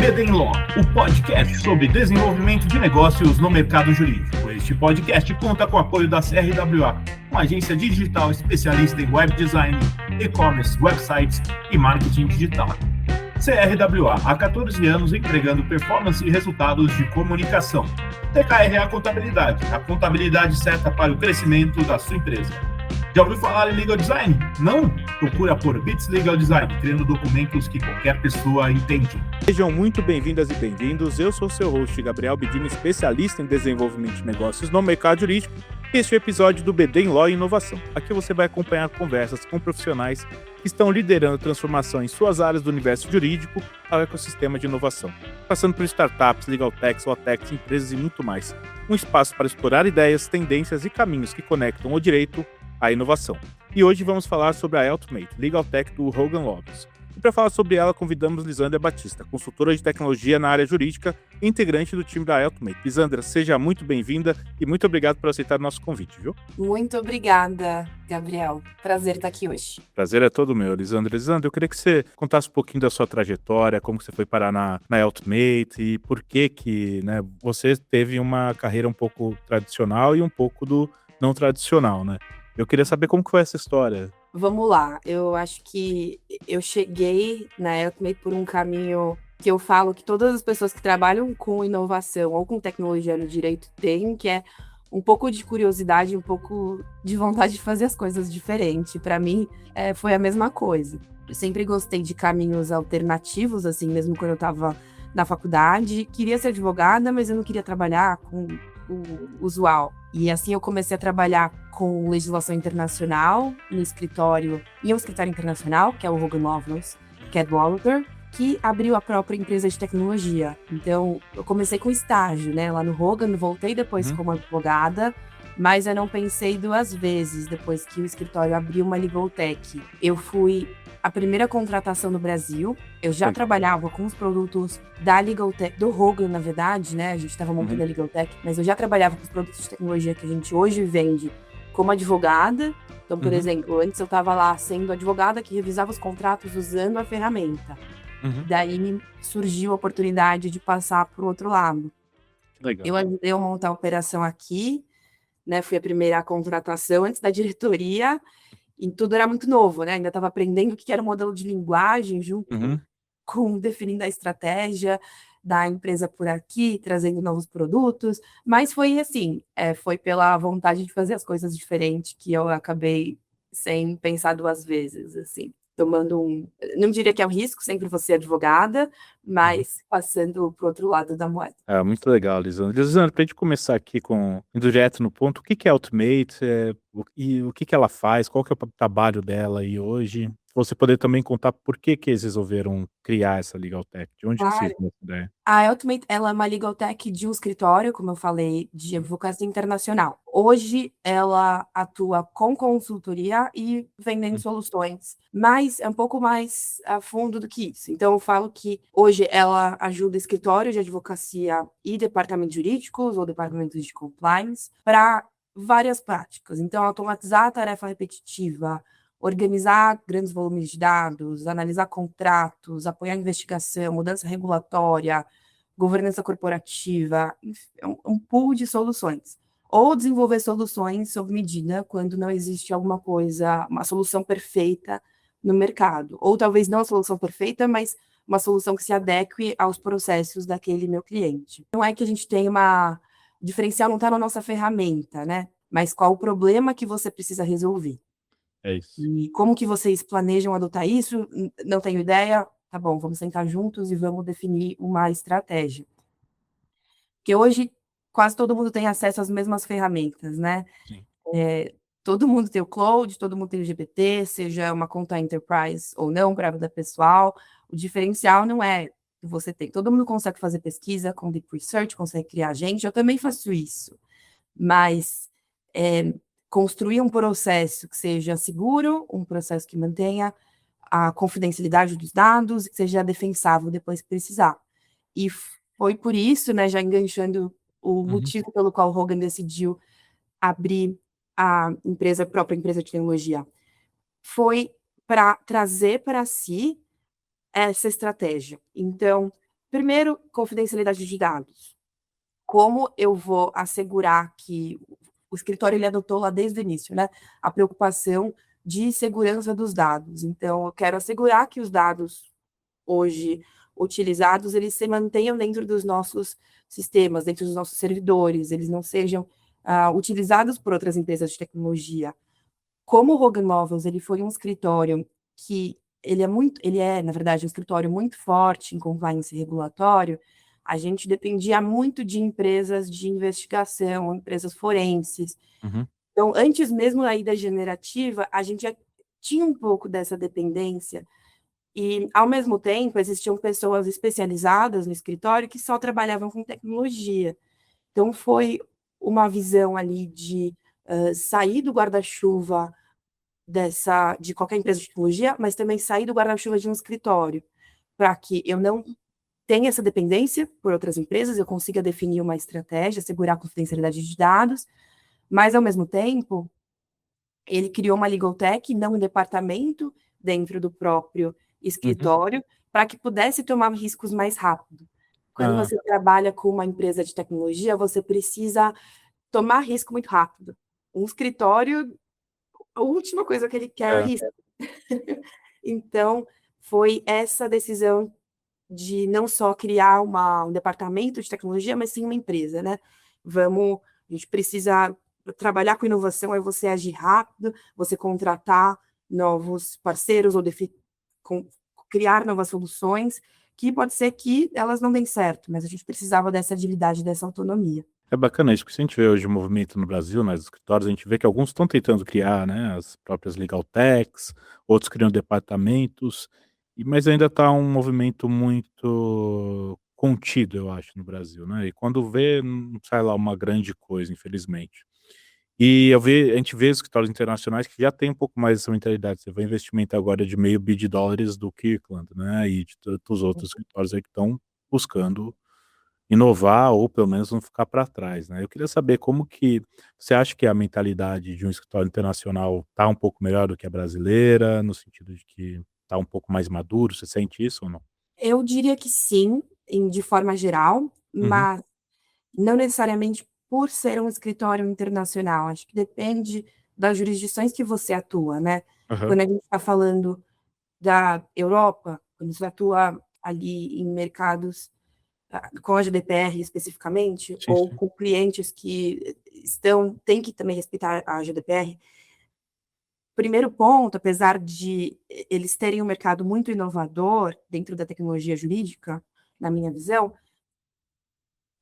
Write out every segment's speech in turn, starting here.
BD Law, o podcast sobre desenvolvimento de negócios no mercado jurídico. Este podcast conta com o apoio da CRWA, uma agência digital especialista em web design, e-commerce, websites e marketing digital. CRWA, há 14 anos entregando performance e resultados de comunicação. TKRA Contabilidade, a contabilidade certa para o crescimento da sua empresa. Já ouviu falar em Legal Design? Não? Procura por Bits Legal Design, criando documentos que qualquer pessoa entende. Sejam muito bem-vindas e bem-vindos. Eu sou seu host, Gabriel Bedini, especialista em desenvolvimento de negócios no mercado jurídico. Este é o episódio do BD Law e Inovação. Aqui você vai acompanhar conversas com profissionais que estão liderando a transformação em suas áreas do universo jurídico ao ecossistema de inovação, passando por startups, legal techs, law techs, empresas e muito mais. Um espaço para explorar ideias, tendências e caminhos que conectam o direito à inovação. E hoje vamos falar sobre a Ultimate, Legal Tech do Hogan Lovells. E para falar sobre ela, convidamos Lisandra Batista, consultora de tecnologia na área jurídica e integrante do time da Ultimate. Lisandra, seja muito bem-vinda e muito obrigado por aceitar o nosso convite, viu? Muito obrigada, Gabriel. Prazer estar aqui hoje. Prazer é todo meu, Lisandra. Lisandra, eu queria que você contasse um pouquinho da sua trajetória, como você foi parar na Ultimate e por que você teve uma carreira um pouco tradicional e um pouco do não tradicional, né? Eu queria saber como que foi essa história. Vamos lá, eu acho que eu cheguei na Ultimate por um caminho que eu falo que todas as pessoas que trabalham com inovação ou com tecnologia no direito têm, que é um pouco de curiosidade, um pouco de vontade de fazer as coisas diferente. Para mim, foi a mesma coisa. Eu sempre gostei de caminhos alternativos, assim, mesmo quando eu estava na faculdade. Queria ser advogada, mas eu não queria trabalhar com o usual. E assim eu comecei a trabalhar com legislação internacional em um escritório internacional, que é o Hogan Lovells Cadwalader, que abriu a própria empresa de tecnologia. Então, eu comecei com estágio, né, lá no Hogan, voltei depois como advogada, mas eu não pensei duas vezes depois que o escritório abriu uma Legal Tech. Eu fui a primeira contratação no Brasil. Eu já trabalhava com os produtos da Legal Tech, do Hogan, na verdade, né? A gente estava montando a Legal Tech, mas eu já trabalhava com os produtos de tecnologia que a gente hoje vende como advogada. Então, por exemplo, antes eu estava lá sendo advogada que revisava os contratos usando a ferramenta. Daí me surgiu a oportunidade de passar para o outro lado. Legal. Eu ajudei a montar a operação aqui, né? Fui a primeira contratação antes da diretoria. E tudo era muito novo, né? Ainda estava aprendendo o que era o modelo de linguagem junto com definindo a estratégia da empresa por aqui, trazendo novos produtos. Mas foi assim, foi pela vontade de fazer as coisas diferentes que eu acabei sem pensar duas vezes, assim. Não diria que é um risco, sempre vou ser advogada, mas passando para o outro lado da moeda. Muito legal, Lisandra. Lisandra, para a gente começar aqui indo direto no ponto, o que é a Ultimate e o que ela faz, qual que é o trabalho dela aí hoje? Você poder também contar por que eles resolveram criar essa Legal Tech, de onde que Claro. surgiu essa ideia? A Ultimate, ela é uma Legal Tech de um escritório, como eu falei, de advocacia internacional. Hoje, ela atua com consultoria e vendendo soluções, mas é um pouco mais a fundo do que isso. Então, eu falo que hoje ela ajuda escritórios de advocacia e departamentos jurídicos ou departamentos de compliance para várias práticas. Então, automatizar a tarefa repetitiva, organizar grandes volumes de dados, analisar contratos, apoiar investigação, mudança regulatória, governança corporativa, enfim, um pool de soluções. Ou desenvolver soluções sob medida quando não existe alguma coisa, uma solução perfeita no mercado. Ou talvez não a solução perfeita, mas uma solução que se adeque aos processos daquele meu cliente. Não é que a gente tem diferencial, não está na nossa ferramenta, né? Mas qual o problema que você precisa resolver? É isso. E como que vocês planejam adotar isso? Não tenho ideia. Tá bom, vamos sentar juntos e vamos definir uma estratégia. Porque hoje quase todo mundo tem acesso às mesmas ferramentas, né? Sim. Todo mundo tem o Cloud, todo mundo tem o GPT, seja uma conta enterprise ou não, para a vida pessoal. O diferencial não é que você tem. Todo mundo consegue fazer pesquisa com deep research, consegue criar agente. Eu também faço isso. Mas construir um processo que seja seguro, um processo que mantenha a confidencialidade dos dados e que seja defensável depois que precisar. E foi por isso, né, já enganchando o motivo pelo qual o Hogan decidiu abrir a própria empresa de tecnologia, foi para trazer para si essa estratégia. Então, primeiro, confidencialidade de dados. Como eu vou assegurar que o escritório ele adotou lá desde o início, né? A preocupação de segurança dos dados. Então, eu quero assegurar que os dados hoje utilizados, eles se mantenham dentro dos nossos sistemas, dentro dos nossos servidores, eles não sejam utilizados por outras empresas de tecnologia. Como o Hogan Lovells, ele foi um escritório que ele é, na verdade, um escritório muito forte em compliance regulatório, a gente dependia muito de empresas de investigação, empresas forenses. Uhum. Então, antes mesmo da ida generativa, a gente já tinha um pouco dessa dependência e, ao mesmo tempo, existiam pessoas especializadas no escritório que só trabalhavam com tecnologia. Então, foi uma visão ali de sair do guarda-chuva de qualquer empresa de tecnologia, mas também sair do guarda-chuva de um escritório, para que eu não tenha essa dependência por outras empresas, eu consiga definir uma estratégia, assegurar a confidencialidade de dados, mas, ao mesmo tempo, ele criou uma legal tech, não um departamento dentro do próprio Uhum. escritório, para que pudesse tomar riscos mais rápido. Quando Ah, você trabalha com uma empresa de tecnologia, você precisa tomar risco muito rápido. Um escritório, a última coisa que ele quer é é. risco. Então, foi essa decisão de não só criar um departamento de tecnologia, mas sim uma empresa, né? A gente precisa trabalhar com inovação, é você agir rápido, você contratar novos parceiros ou com, criar novas soluções, que pode ser que elas não deem certo, mas a gente precisava dessa agilidade, dessa autonomia. É bacana isso, porque se a gente vê hoje o movimento no Brasil, nas escritórios, a gente vê que alguns estão tentando criar, né, as próprias legal techs, outros criam departamentos, mas ainda está um movimento muito contido, eu acho, no Brasil, né, e quando vê, não sai lá uma grande coisa, infelizmente. E a gente vê escritórios internacionais que já tem um pouco mais essa mentalidade. Você vê investimento agora de meio bi de dólares do Kirkland, né, e de tantos outros escritórios aí que estão buscando inovar ou pelo menos não ficar para trás, né. Eu queria saber como que você acha que a mentalidade de um escritório internacional está um pouco melhor do que a brasileira, no sentido de que está um pouco mais maduro, você sente isso ou não? Eu diria que sim, de forma geral, Uhum. mas não necessariamente por ser um escritório internacional, acho que depende das jurisdições que você atua, né. Aham. Quando a gente está falando da Europa, quando você atua ali em mercados, com a GDPR especificamente, Sim, ou sim. com clientes que têm que também respeitar a GDPR, primeiro ponto, apesar de eles terem um mercado muito inovador dentro da tecnologia jurídica, na minha visão,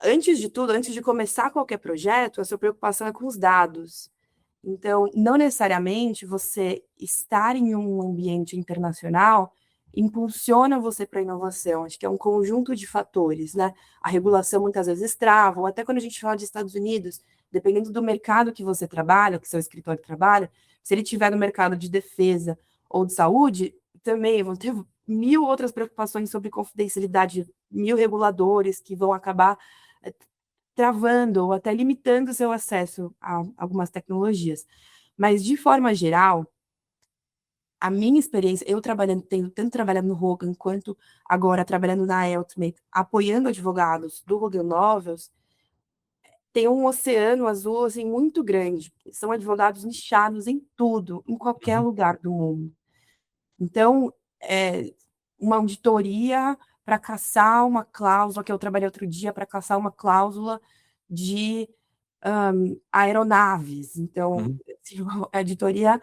antes de tudo, antes de começar qualquer projeto, a sua preocupação é com os dados. Então, não necessariamente você estar em um ambiente internacional impulsiona você para a inovação. Acho que é um conjunto de fatores, né? A regulação muitas vezes trava, ou até quando a gente fala de Estados Unidos, dependendo do mercado que você trabalha, que seu escritório trabalha, se ele tiver no mercado de defesa ou de saúde, também vão ter mil outras preocupações sobre confidencialidade, mil reguladores que vão acabar eh, travando ou até limitando o seu acesso a algumas tecnologias. Mas, de forma geral, a minha experiência, eu trabalhando, tenho tanto trabalhado no Hogan quanto agora trabalhando na Ultimate, apoiando advogados do Hogan Lovells, tem um oceano azul assim muito grande. São advogados nichados em tudo, em qualquer Uhum. lugar do mundo. Então, uma auditoria para caçar uma cláusula, que eu trabalhei outro dia para caçar uma cláusula de aeronaves. Então, Uhum. assim, a auditoria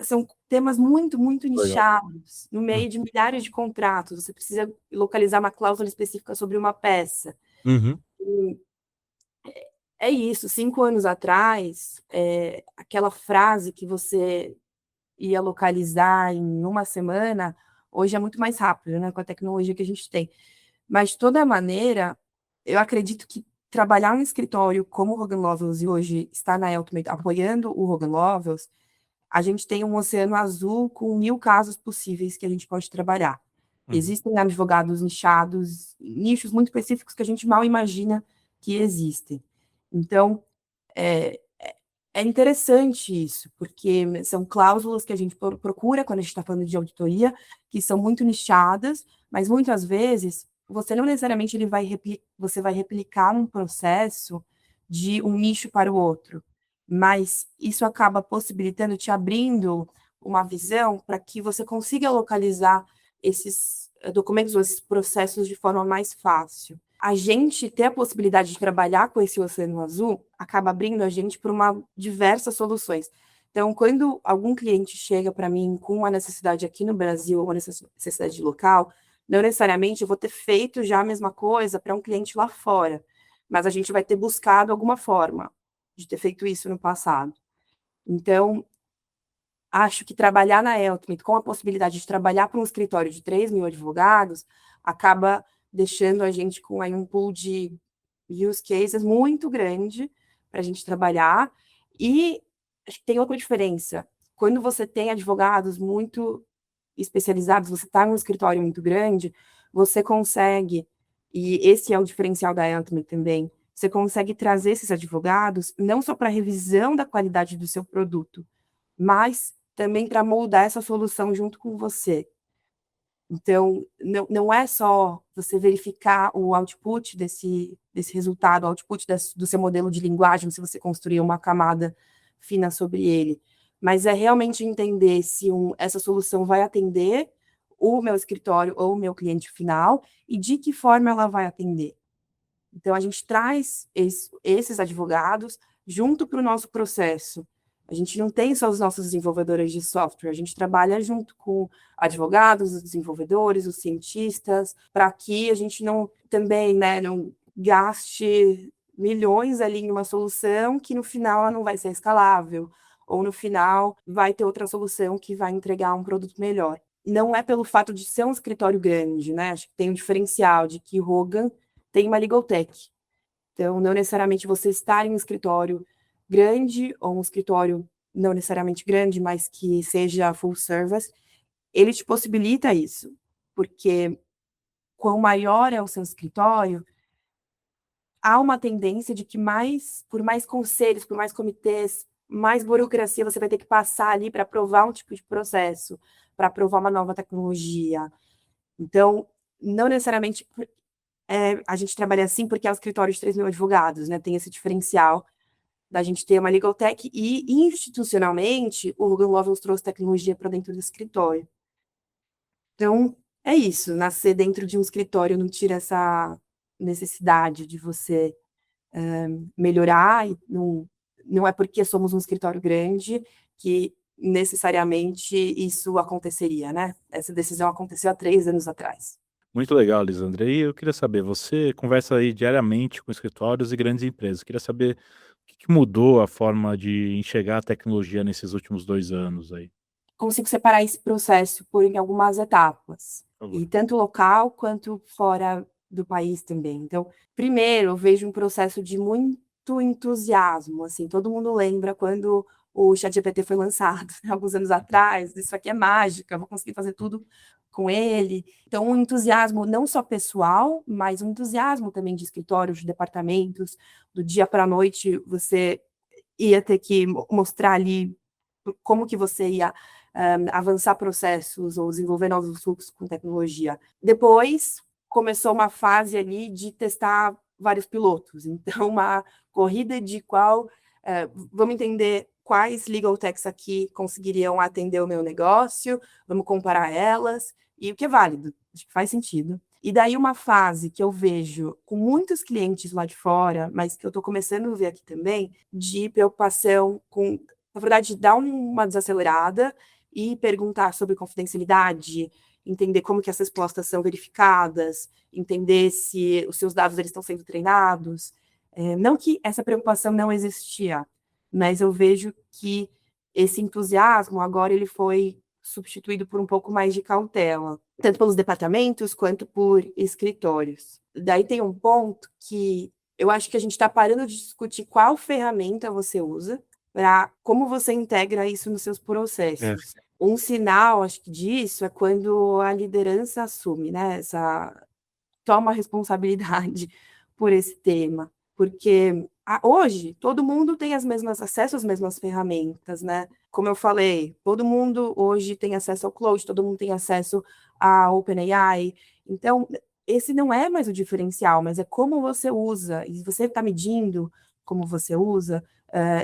são temas muito, muito Legal. nichados, no Hum. meio de milhares de contratos. Você precisa localizar uma cláusula específica sobre uma peça. Uhum. E é isso, 5 anos atrás, aquela frase que você ia localizar em uma semana, hoje é muito mais rápido, né, com a tecnologia que a gente tem. Mas, de toda maneira, eu acredito que trabalhar no escritório como o Hogan Lovells e hoje estar na Ultimate apoiando o Hogan Lovells, a gente tem um oceano azul com 1000 casos possíveis que a gente pode trabalhar. Uhum. Existem advogados nichados, nichos muito específicos que a gente mal imagina que existem. Então, é é interessante isso, porque são cláusulas que a gente procura quando a gente está falando de auditoria, que são muito nichadas, mas muitas vezes você não necessariamente você vai replicar um processo de um nicho para o outro, mas isso acaba possibilitando, te abrindo uma visão para que você consiga localizar esses documentos ou esses processos de forma mais fácil. A gente ter a possibilidade de trabalhar com esse oceano azul acaba abrindo a gente para diversas soluções. Então, quando algum cliente chega para mim com uma necessidade aqui no Brasil, ou uma necessidade local, não necessariamente eu vou ter feito já a mesma coisa para um cliente lá fora, mas a gente vai ter buscado alguma forma de ter feito isso no passado. Então, acho que trabalhar na Eltmate com a possibilidade de trabalhar para um escritório de 3.000 advogados acaba deixando a gente com aí um pool de use cases muito grande para a gente trabalhar. E acho que tem outra diferença. Quando você tem advogados muito especializados, você está em um escritório muito grande, você consegue, e esse é o diferencial da Eltmate também, você consegue trazer esses advogados não só para revisão da qualidade do seu produto, mas também para moldar essa solução junto com você. Então, não é só você verificar o output desse resultado, o output do seu modelo de linguagem, se você construir uma camada fina sobre ele, mas é realmente entender se essa solução vai atender o meu escritório ou o meu cliente final e de que forma ela vai atender. Então, a gente traz esses advogados junto para o nosso processo. A gente não tem só os nossos desenvolvedores de software, a gente trabalha junto com advogados, os desenvolvedores, os cientistas, para que a gente não também, né, não gaste milhões ali em uma solução que no final ela não vai ser escalável, ou no final vai ter outra solução que vai entregar um produto melhor. Não é pelo fato de ser um escritório grande, né? Acho que tem um diferencial de que Hogan tem uma legal tech. Então, não necessariamente você estar em um escritório grande ou um escritório não necessariamente grande, mas que seja full service, ele te possibilita isso, porque quanto maior é o seu escritório, há uma tendência de que por mais conselhos, por mais comitês, mais burocracia você vai ter que passar ali para aprovar um tipo de processo, para aprovar uma nova tecnologia. Então, não necessariamente a gente trabalha assim porque é um escritório de 3.000 advogados, né? Tem esse diferencial da gente ter uma legal tech e, institucionalmente, o Hogan Lovells trouxe tecnologia para dentro do escritório. Então, é isso. Nascer dentro de um escritório não tira essa necessidade de você melhorar. E não é porque somos um escritório grande que necessariamente isso aconteceria, né? Essa decisão aconteceu há 3 anos atrás. Muito legal, Lisandra. E eu queria saber, você conversa aí diariamente com escritórios e grandes empresas. Queria saber o que mudou a forma de enxergar a tecnologia nesses últimos 2 anos aí. Consigo separar esse processo em algumas etapas, Por favor. e tanto local quanto fora do país também. Então, primeiro, eu vejo um processo de muito entusiasmo, assim, todo mundo lembra quando o ChatGPT foi lançado, né, alguns anos atrás, isso aqui é mágica, vou conseguir fazer tudo com ele. Então, um entusiasmo não só pessoal, mas um entusiasmo também de escritórios, de departamentos, do dia para a noite você ia ter que mostrar ali como que você ia avançar processos ou desenvolver novos fluxos com tecnologia. Depois, começou uma fase ali de testar vários pilotos. Então, uma corrida de vamos entender quais legal techs aqui conseguiriam atender o meu negócio, vamos comparar elas, e o que é válido, acho que faz sentido. E daí uma fase que eu vejo com muitos clientes lá de fora, mas que eu estou começando a ver aqui também, de preocupação com, na verdade, dar uma desacelerada e perguntar sobre confidencialidade, entender como que as respostas são verificadas, entender se os seus dados eles estão sendo treinados. Não que essa preocupação não existia, mas eu vejo que esse entusiasmo agora ele foi substituído por um pouco mais de cautela, tanto pelos departamentos quanto por escritórios. Daí tem um ponto que eu acho que a gente está parando de discutir qual ferramenta você usa para como você integra isso nos seus processos. Um sinal, acho que disso, é quando a liderança assume, né, toma responsabilidade por esse tema, porque Hoje, todo mundo tem acesso às mesmas ferramentas, né? Como eu falei, todo mundo hoje tem acesso ao Cloud, todo mundo tem acesso à OpenAI. Então, esse não é mais o diferencial, mas é como você usa. E você está medindo como você usa.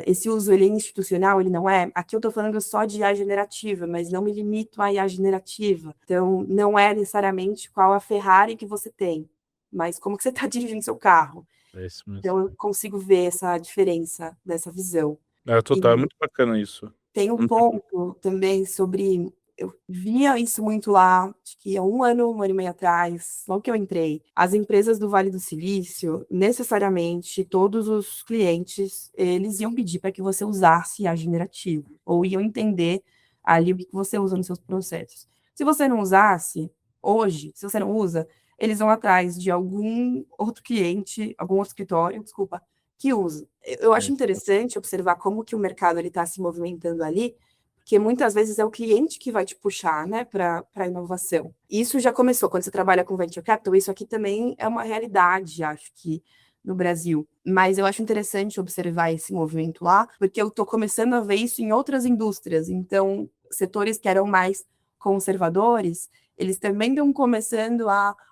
Esse uso, ele é institucional, ele não é? Aqui eu estou falando só de IA generativa, mas não me limito à IA generativa. Então, não é necessariamente qual a Ferrari que você tem, mas como que você está dirigindo seu carro. É isso mesmo. Então, eu consigo ver essa diferença dessa visão. Total, é E muito bacana isso. tem um ponto também sobre. Eu via isso muito lá, acho que há um ano e meio atrás, logo que eu entrei. As empresas do Vale do Silício, necessariamente, todos os clientes, eles iam pedir para que você usasse IA generativo, ou iam entender ali o que você usa nos seus processos. Se você não usasse, hoje, se você não usa, eles vão atrás de algum outro cliente, algum outro escritório, desculpa, que usa. Eu acho interessante observar como que o mercado está se movimentando ali, porque muitas vezes é o cliente que vai te puxar, né, para a inovação. Isso já começou, quando você trabalha com Venture Capital, isso aqui também é uma realidade, acho que, no Brasil. Mas eu acho interessante observar esse movimento lá, porque eu estou começando a ver isso em outras indústrias. Então, setores que eram mais conservadores, eles também estão começando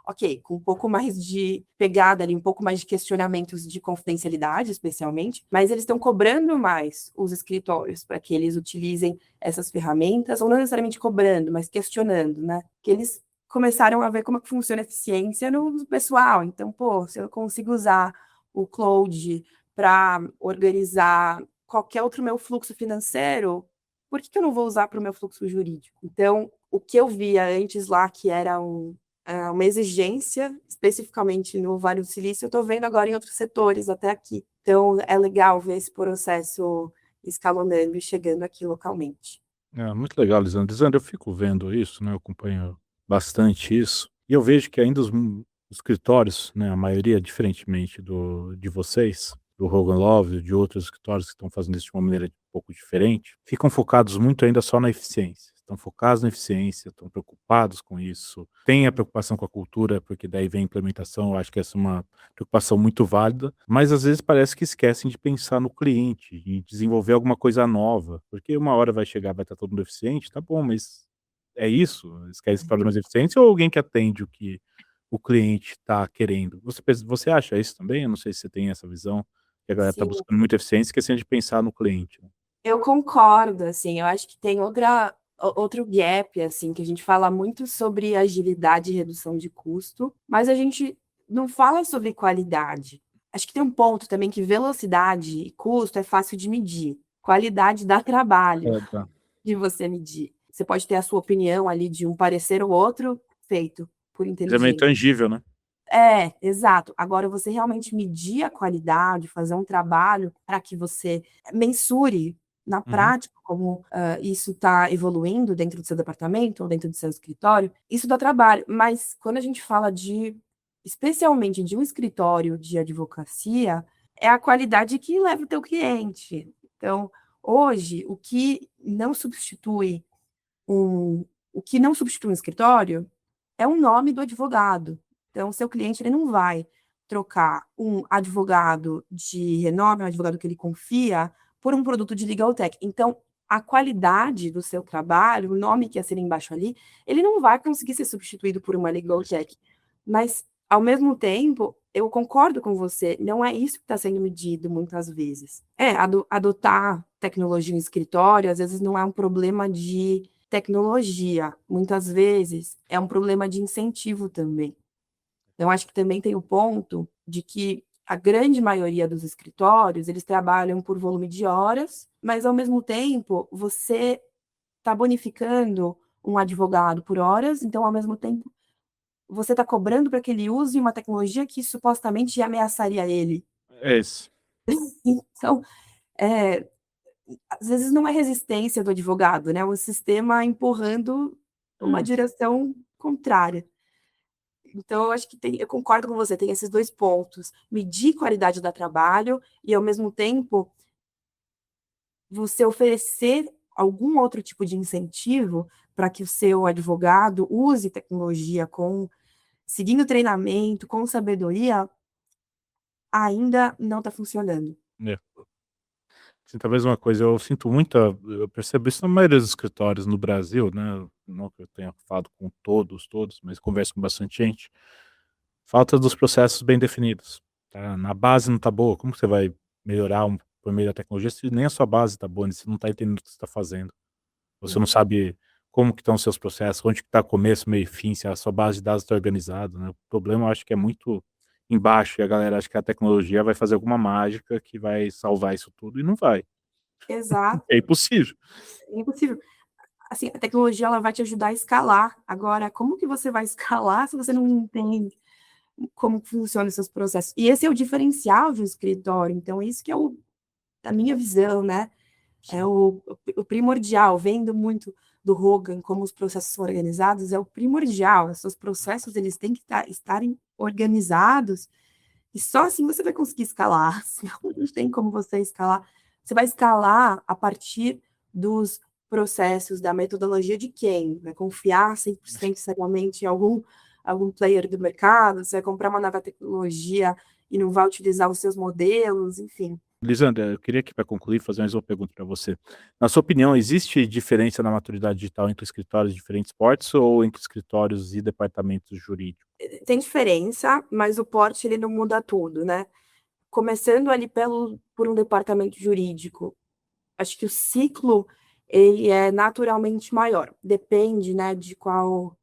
ok, com um pouco mais de pegada ali, um pouco mais de questionamentos de confidencialidade, especialmente, mas eles estão cobrando mais os escritórios para que eles utilizem essas ferramentas, ou não necessariamente cobrando, mas questionando, né? Que eles começaram a ver como é que funciona a eficiência no pessoal. Então, se eu consigo usar o Cloud para organizar qualquer outro meu fluxo financeiro, por que eu não vou usar para o meu fluxo jurídico? Então, o que eu via antes lá, que era uma exigência, especificamente no Vale do Silício, eu estou vendo agora em outros setores, até aqui. Então, é legal ver esse processo escalonando e chegando aqui localmente. Muito legal, Lisandro. Lisandro, eu fico vendo isso, né, eu acompanho bastante isso, e eu vejo que ainda os escritórios, né, a maioria, diferentemente de vocês, do Hogan Love, de outros escritórios que estão fazendo isso de uma maneira um pouco diferente, ficam focados muito ainda só na eficiência. Estão focados na eficiência, estão preocupados com isso. Tem a preocupação com a cultura, porque daí vem a implementação, eu acho que essa é uma preocupação muito válida, mas às vezes parece que esquecem de pensar no cliente e desenvolver alguma coisa nova, porque uma hora vai chegar, vai estar todo mundo eficiente, tá bom, mas é isso? Eles querem problemas de eficiência ou alguém que atende o que o cliente está querendo? Você acha isso também? Eu não sei se você tem essa visão, que a galera está Sim, buscando muita eficiência, esquecendo de pensar no cliente, né? eu concordo, assim, eu acho que tem outro gap, assim, que a gente fala muito sobre agilidade e redução de custo, mas a gente não fala sobre qualidade. Acho que tem um ponto também que velocidade e custo é fácil de medir. Qualidade dá trabalho Tá. de você medir. Você pode ter a sua opinião ali de um parecer ou outro feito por Mas é meio inteligência. tangível, né? Exato. Agora, você realmente medir a qualidade, fazer um trabalho para que você mensure na Uhum. prática como isso está evoluindo dentro do seu departamento ou dentro do seu escritório, isso dá trabalho. Mas quando a gente fala especialmente de um escritório de advocacia, é a qualidade que leva o teu cliente. Então, hoje, o que não substitui um escritório é o nome do advogado. Então, o seu cliente ele não vai trocar um advogado de renome, um advogado que ele confia, por um produto de legal tech. Então, a qualidade do seu trabalho, o nome que assina embaixo ali, ele não vai conseguir ser substituído por uma legal tech. Mas, ao mesmo tempo, eu concordo com você, não é isso que está sendo medido muitas vezes. Adotar tecnologia em escritório, às vezes, não é um problema de tecnologia, muitas vezes é um problema de incentivo também. Então, acho que também tem o ponto de que a grande maioria dos escritórios, eles trabalham por volume de horas, mas, ao mesmo tempo, você está bonificando um advogado por horas, então, ao mesmo tempo, você está cobrando para que ele use uma tecnologia que supostamente ameaçaria ele. É isso. Então, às vezes não é resistência do advogado, né? É o sistema empurrando uma direção contrária. Então, eu acho que eu concordo com você, tem esses dois pontos: medir qualidade do trabalho e, ao mesmo tempo, você oferecer algum outro tipo de incentivo para que o seu advogado use tecnologia seguindo treinamento, com sabedoria, ainda não está funcionando. É. Sinto a mesma coisa, eu percebo isso na maioria dos escritórios no Brasil, né, não que eu tenha falado com todos, mas converso com bastante gente. Falta dos processos bem definidos, tá, na base não tá boa, como que você vai melhorar por meio da tecnologia se nem a sua base tá boa, né, você não tá entendendo o que você tá fazendo. Você não sabe como que estão os seus processos, onde que tá começo, meio e fim, se a sua base de dados está organizada, né. O problema eu acho que é muito embaixo e a galera acha que a tecnologia vai fazer alguma mágica que vai salvar isso tudo e não vai. Exato, É impossível. é impossível. Assim, a tecnologia ela vai te ajudar a escalar. Agora, como que você vai escalar se você não entende como que funcionam os seus processos? E esse é o diferencial de um escritório, então isso que é a minha visão, né, é Sim. o primordial, vendo muito do Hogan, como os processos são organizados, é o primordial, os seus processos eles têm que estarem organizados, e só assim você vai conseguir escalar, senão não tem como você escalar. Você vai escalar a partir dos processos, da metodologia de quem? Vai confiar 100% cegamente em algum player do mercado? Você vai comprar uma nova tecnologia e não vai utilizar os seus modelos? Enfim. Lisandra, eu queria aqui para concluir fazer mais uma pergunta para você. Na sua opinião, existe diferença na maturidade digital entre escritórios de diferentes portes ou entre escritórios e departamentos jurídicos? Tem diferença, mas o porte ele não muda tudo, né. Começando ali por um departamento jurídico, acho que o ciclo, ele é naturalmente maior. Depende, né, de qual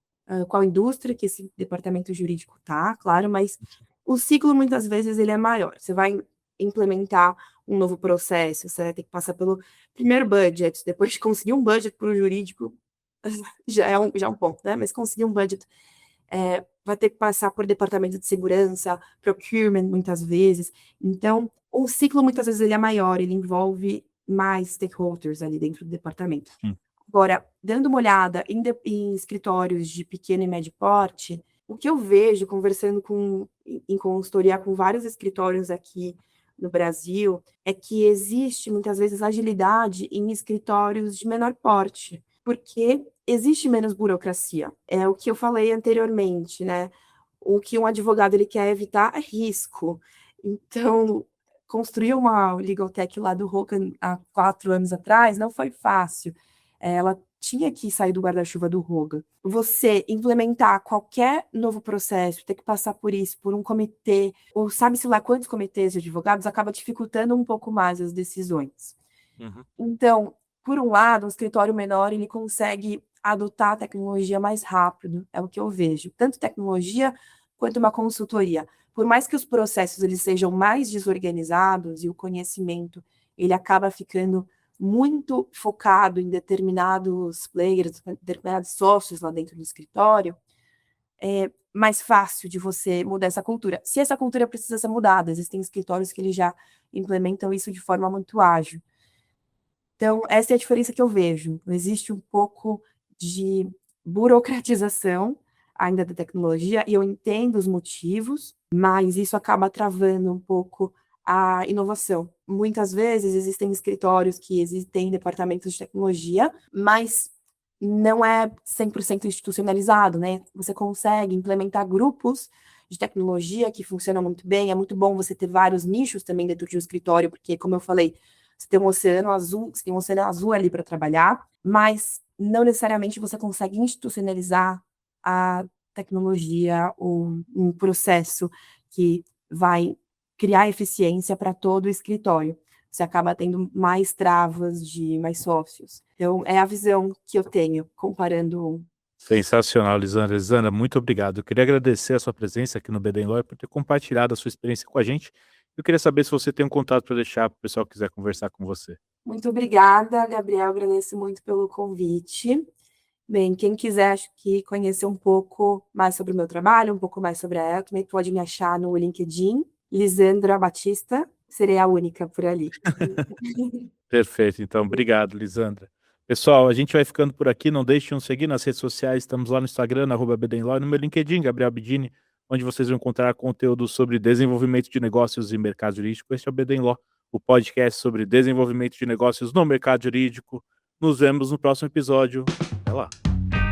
indústria que esse departamento jurídico tá, claro, mas o ciclo muitas vezes ele é maior. Você vai implementar um novo processo, você vai ter que passar pelo primeiro budget, depois de conseguir um budget para o jurídico, já é um ponto, né, mas conseguir um budget, vai ter que passar por departamento de segurança, procurement muitas vezes. Então, o ciclo muitas vezes ele é maior, ele envolve mais stakeholders ali dentro do departamento. Sim. Agora, dando uma olhada em escritórios de pequeno e médio porte, o que eu vejo conversando em consultoria com vários escritórios aqui no Brasil, é que existe muitas vezes agilidade em escritórios de menor porte, porque existe menos burocracia. É o que eu falei anteriormente, né, o que um advogado ele quer evitar é risco. Então, construir uma legal tech lá do Hogan há 4 anos atrás não foi fácil. Ela tinha que sair do guarda-chuva do Hogan. Você implementar qualquer novo processo, ter que passar por isso, por um comitê, ou sabe-se lá quantos comitês de advogados, acaba dificultando um pouco mais as decisões. Uhum. Então, por um lado, um escritório menor, ele consegue adotar a tecnologia mais rápido, é o que eu vejo. Tanto tecnologia quanto uma consultoria. Por mais que os processos eles sejam mais desorganizados e o conhecimento ele acaba ficando muito focado em determinados players, determinados sócios lá dentro do escritório, é mais fácil de você mudar essa cultura. Se essa cultura precisa ser mudada, existem escritórios que eles já implementam isso de forma muito ágil. Então, essa é a diferença que eu vejo. Existe um pouco de burocratização ainda da tecnologia, e eu entendo os motivos, mas isso acaba travando um pouco a inovação. Muitas vezes existem escritórios que existem departamentos de tecnologia, mas não é 100% institucionalizado, né? Você consegue implementar grupos de tecnologia que funcionam muito bem. É muito bom você ter vários nichos também dentro de um escritório, porque, como eu falei, você tem um oceano azul ali para trabalhar, mas não necessariamente você consegue institucionalizar a tecnologia ou um processo que vai criar eficiência para todo o escritório. Você acaba tendo mais travas de mais sócios. Então, é a visão que eu tenho, comparando. Sensacional, Lisandra. Lisandra, muito obrigado. Eu queria agradecer a sua presença aqui no BD Lawyer por ter compartilhado a sua experiência com a gente. Eu queria saber se você tem um contato para deixar para o pessoal que quiser conversar com você. Muito obrigada, Gabriel. Agradeço muito pelo convite. Bem, quem quiser acho que conhecer um pouco mais sobre o meu trabalho, um pouco mais sobre a Eltme, pode me achar no LinkedIn, Lisandra Batista. Serei a única por ali. Perfeito, então obrigado, Lisandra. Pessoal, a gente vai ficando por aqui, não deixem de nos seguir nas redes sociais, estamos lá no Instagram, @BDenLaw, no meu LinkedIn, Gabriel Bidini, onde vocês vão encontrar conteúdo sobre desenvolvimento de negócios e mercado jurídico. Este é o BD Law, o podcast sobre desenvolvimento de negócios no mercado jurídico. Nos vemos no próximo episódio. Até lá.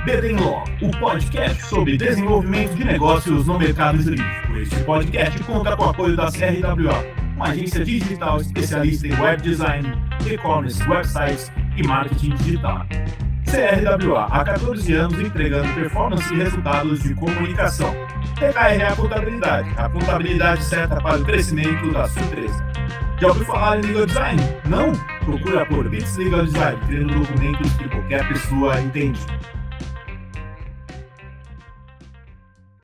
BD Law, o podcast sobre desenvolvimento de negócios no mercado jurídico. Este podcast conta com o apoio da CRWA. uma agência digital especialista em web design, e-commerce, websites e marketing digital. CRWA, há 14 anos entregando performance e resultados de comunicação. TKR é a contabilidade certa para o crescimento da sua empresa. Já ouviu falar em Legal Design? Não? Procura por Bits Legal Design, criando documentos que qualquer pessoa entende.